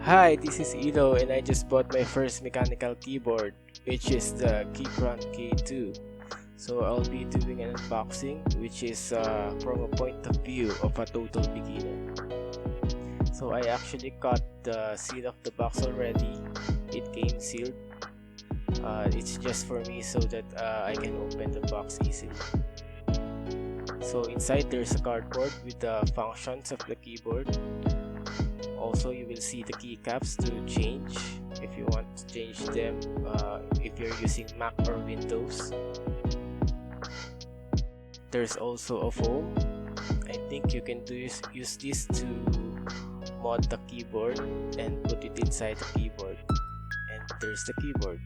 Hi, this is Ilo and I just bought my first mechanical keyboard, which is the Keychron K2. So I'll be doing an unboxing, which is from a point of view of a total beginner. So I actually cut the seal of the box already. It came sealed. It's just for me so that I can open the box easily. So inside there's a cardboard with the functions of the keyboard. Also, you will see the keycaps to change if you want to change them if you're using Mac or Windows. There's also a foam. I think you can use this to mod the keyboard and put it inside the keyboard. And there's the keyboard.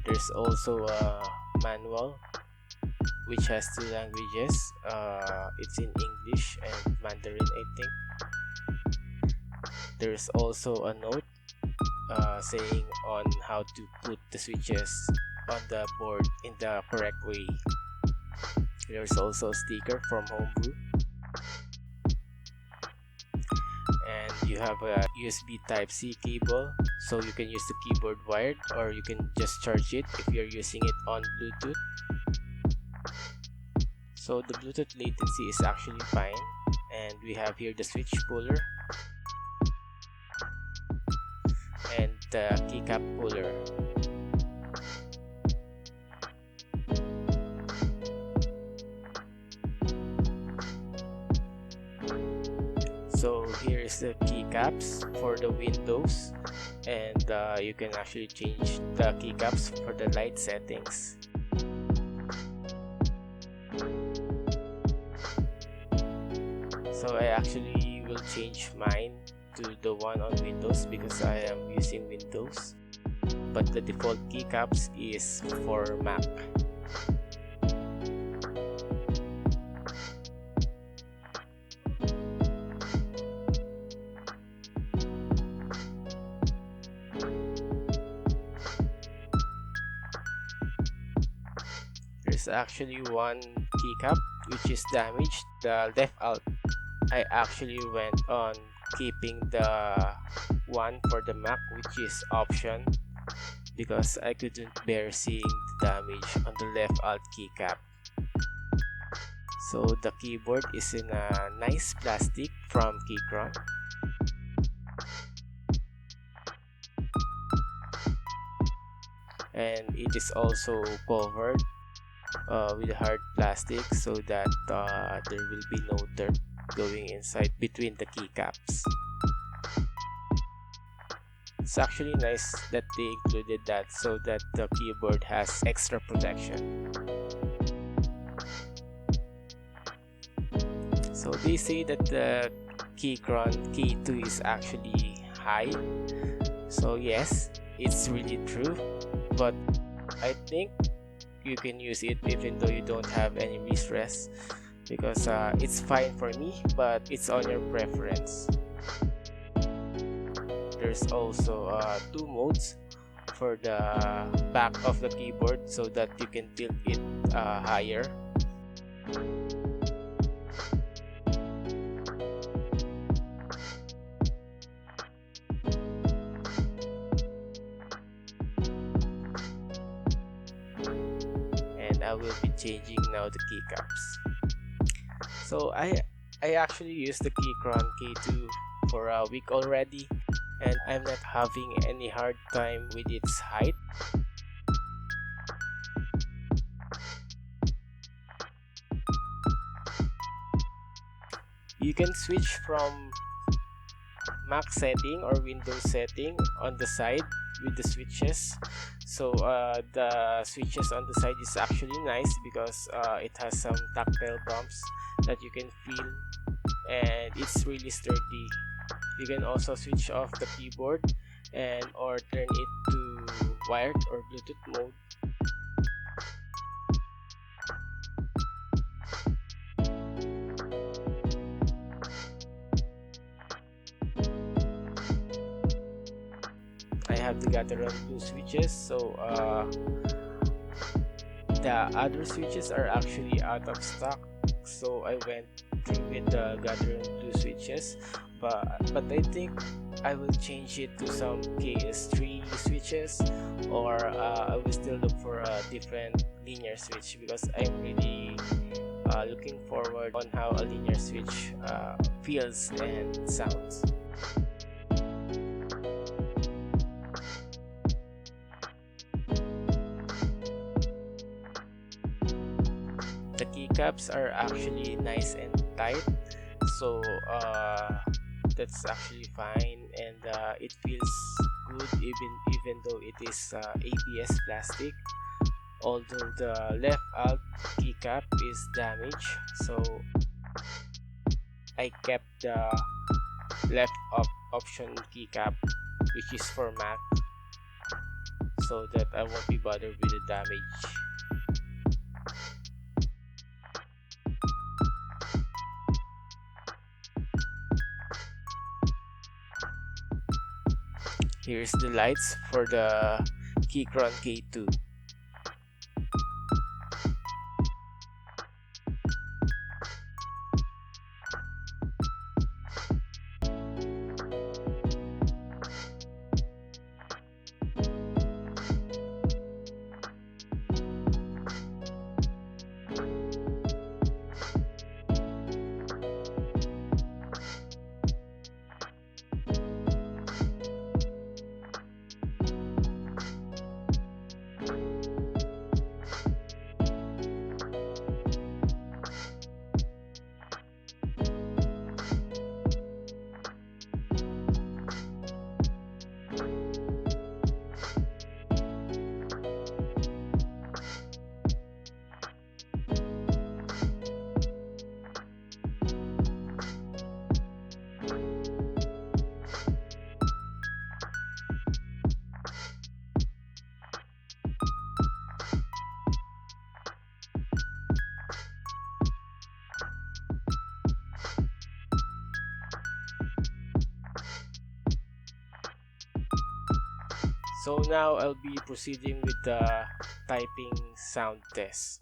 There's also a manual which has two languages. It's in English and Mandarin, I think. There's also a note saying on how to put the switches on the board in the correct way. There's also a sticker from Homebrew, and you have a USB Type-C cable, so you can use the keyboard wired, or you can just charge it if you're using it on Bluetooth. So the Bluetooth latency is actually fine, and we have here the switch puller and the keycap puller. So here is the keycaps for the Windows, and you can actually change the keycaps for the light settings. So I actually will change mine to the one on Windows because I am using Windows, but the default keycaps is for Mac. There's actually one keycap which is damaged, the left alt. I actually went on keeping the one for the Mac, which is option, because I couldn't bear seeing the damage on the left alt keycap. So the keyboard is in a nice plastic from Keychron. And it is also covered with hard plastic so that there will be no dirt going inside between the keycaps. It's actually nice that they included that so that the keyboard has extra protection. So they say that the Keychron K2 is actually high. So yes, it's really true, but I think you can use it even though you don't have any wrist rest, because it's fine for me, but it's on your preference. There's also two modes for the back of the keyboard so that you can tilt it higher. And I will be changing now the keycaps. So I actually used the Keychron K2 for a week already, and I'm not having any hard time with its height. You can switch from Mac setting or Windows setting on the side with the switches. So the switches on the side is actually nice because it has some tactile bumps that you can feel, and it's really sturdy. You can also switch off the keyboard and or turn it to wired or Bluetooth mode. I have the Gateron Blue switches, so the other switches are actually out of stock, so I went through with the Gateron Blue switches, but I think I will change it to some KS3 switches, or I will still look for a different linear switch, because I'm really looking forward on how a linear switch feels and sounds. The keycaps are actually nice and tight, so that's actually fine, and it feels good even though it is ABS plastic. Although the left alt keycap is damaged, so I kept the left up option keycap, which is for Mac, so that I won't be bothered with the damage. Here's the lights for the Keychron K2. So now I'll be proceeding with the typing sound test.